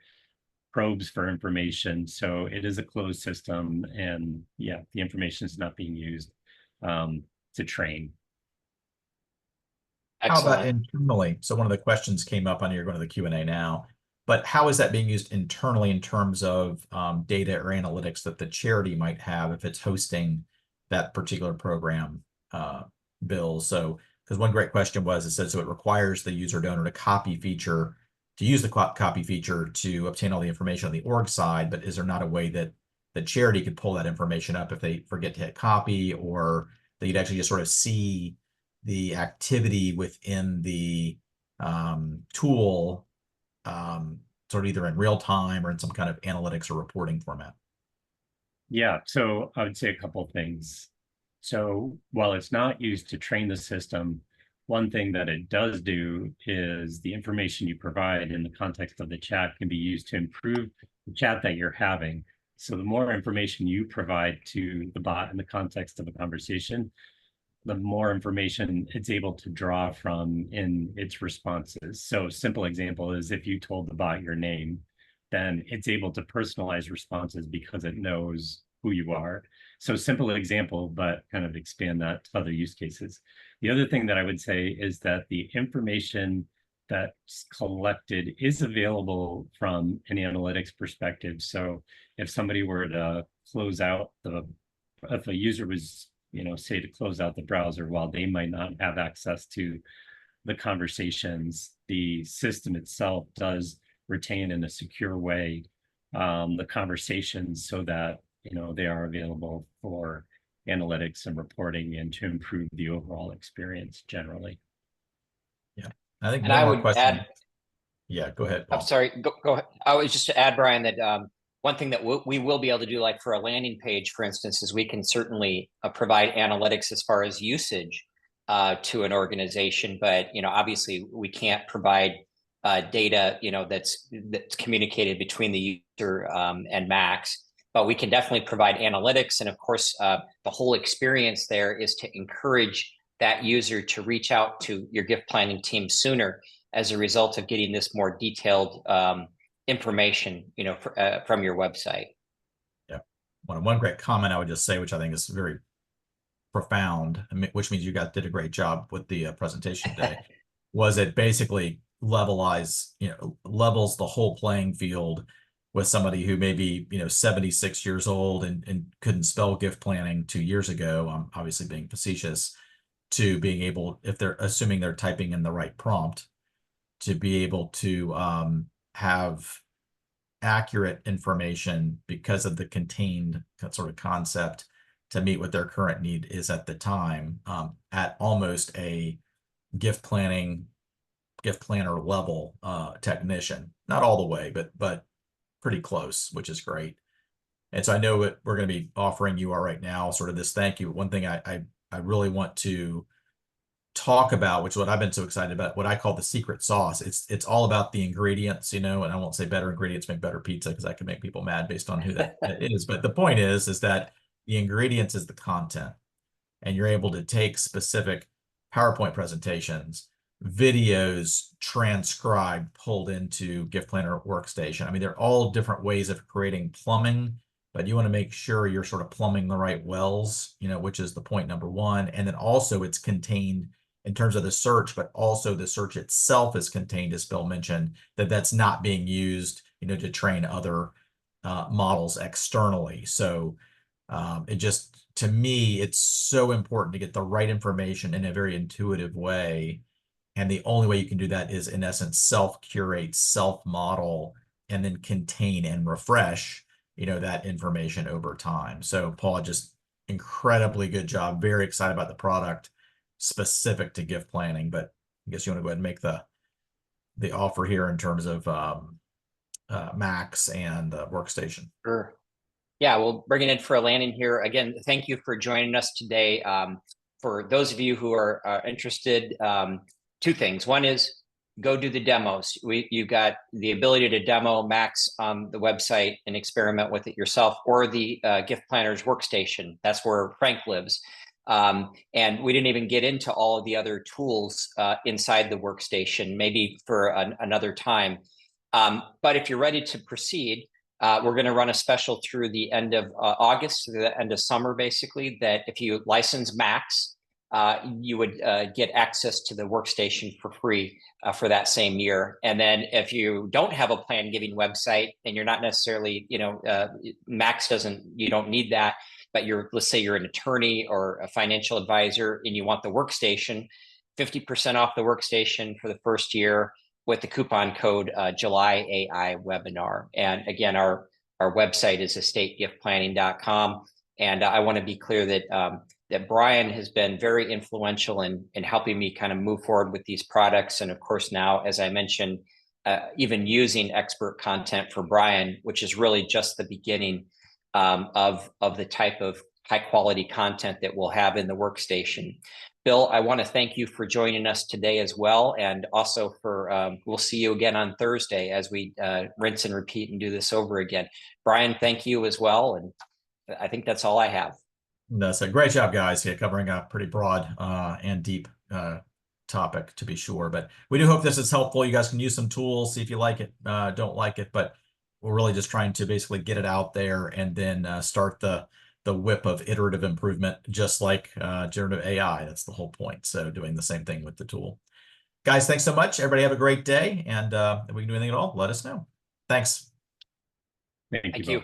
probes for information. So it is a closed system, and yeah, the information is not being used to train. Excellent. How about internally? So one of the questions came up on here, going to the Q&A now, but how is that being used internally in terms of data or analytics that the charity might have if it's hosting that particular program, Bill? So, because one great question was, it said, so it requires the user donor to use the copy feature to obtain all the information on the org side, but is there not a way that the charity could pull that information up if they forget to hit copy, or that you'd actually just sort of see the activity within the tool sort of either in real time or in some kind of analytics or reporting format? Yeah, so I would say a couple of things. So while it's not used to train the system, one thing that it does do is the information you provide in the context of the chat can be used to improve the chat that you're having. So the more information you provide to the bot in the context of a conversation, the more information it's able to draw from in its responses. So a simple example is if you told the bot your name, then it's able to personalize responses because it knows who you are. So simple example, but kind of expand that to other use cases. The other thing that I would say is that the information that's collected is available from an analytics perspective. So if somebody were to close out if a user was, say to close out the browser, while they might not have access to the conversations, the system itself does retain in a secure way the conversations so that, they are available for analytics and reporting and to improve the overall experience generally. Yeah, I think And one I more would question. add, Yeah, go ahead, I'm Paul. sorry, go ahead. I was just to add, Brian, that one thing that we will be able to do, like for a landing page, for instance, is we can certainly provide analytics as far as usage to an organization. But, obviously we can't provide data, that's communicated between the user and Max. But we can definitely provide analytics. And of course, the whole experience there is to encourage that user to reach out to your gift planning team sooner as a result of getting this more detailed information, from your website. Yeah, one great comment I would just say, which I think is very profound, which means you guys did a great job with the presentation today, was it basically levels the whole playing field with somebody who may be 76 years old and couldn't spell gift planning 2 years ago. I'm obviously being facetious, to being able, if they're assuming they're typing in the right prompt, to be able to have accurate information because of the contained sort of concept to meet what their current need is at the time, at almost a gift planner level technician. Not all the way, but pretty close, which is great. And so I know what we're going to be offering you right now, sort of this thank you. One thing I really want to talk about, which is what I've been so excited about, what I call the secret sauce. It's all about the ingredients, and I won't say better ingredients make better pizza, because that can make people mad based on who that is. But the point is that the ingredients is the content, and you're able to take specific PowerPoint presentations, videos transcribed, pulled into Gift Planner Workstation. I mean, they're all different ways of creating plumbing, but you want to make sure you're sort of plumbing the right wells, which is the point number one. And then also it's contained in terms of the search, but also the search itself is contained, as Bill mentioned, that's not being used, to train other models externally. So it just, to me, it's so important to get the right information in a very intuitive way. And the only way you can do that is, in essence, self-curate, self-model, and then contain and refresh, that information over time. So Paul, just incredibly good job. Very excited about the product specific to gift planning. But I guess you want to go ahead and make the offer here in terms of Max and Workstation. Sure. Yeah, we'll bring it in for a landing here. Again, thank you for joining us today. For those of you who are interested, two things. One is go do the demos. You've got the ability to demo Max on the website and experiment with it yourself, or the Gift Planner's Workstation. That's where Frank lives. And we didn't even get into all of the other tools inside the Workstation, maybe for another time. But if you're ready to proceed, we're going to run a special through the end of August, through the end of summer, basically, that if you license Max, you would get access to the Workstation for free for that same year. And then if you don't have a plan giving website and you're not necessarily, Max you don't need that, but let's say you're an attorney or a financial advisor and you want the Workstation, 50% off the Workstation for the first year with the coupon code July AI webinar. And again, our website is estategiftplanning.com. And I want to be clear that that Brian has been very influential in helping me kind of move forward with these products. And of course, now, as I mentioned, even using expert content for Brian, which is really just the beginning of the type of high quality content that we'll have in the Workstation. Bill, I want to thank you for joining us today as well. And also for, we'll see you again on Thursday as we rinse and repeat and do this over again. Brian, thank you as well. And I think that's all I have. That's a great job, guys. Yeah, covering a pretty broad and deep topic, to be sure. But we do hope this is helpful. You guys can use some tools, see if you like it, don't like it. But we're really just trying to basically get it out there and then start the whip of iterative improvement, just like generative AI. That's the whole point. So doing the same thing with the tool. Guys, thanks so much. Everybody have a great day. And if we can do anything at all, let us know. Thanks. Thank you. Thank you.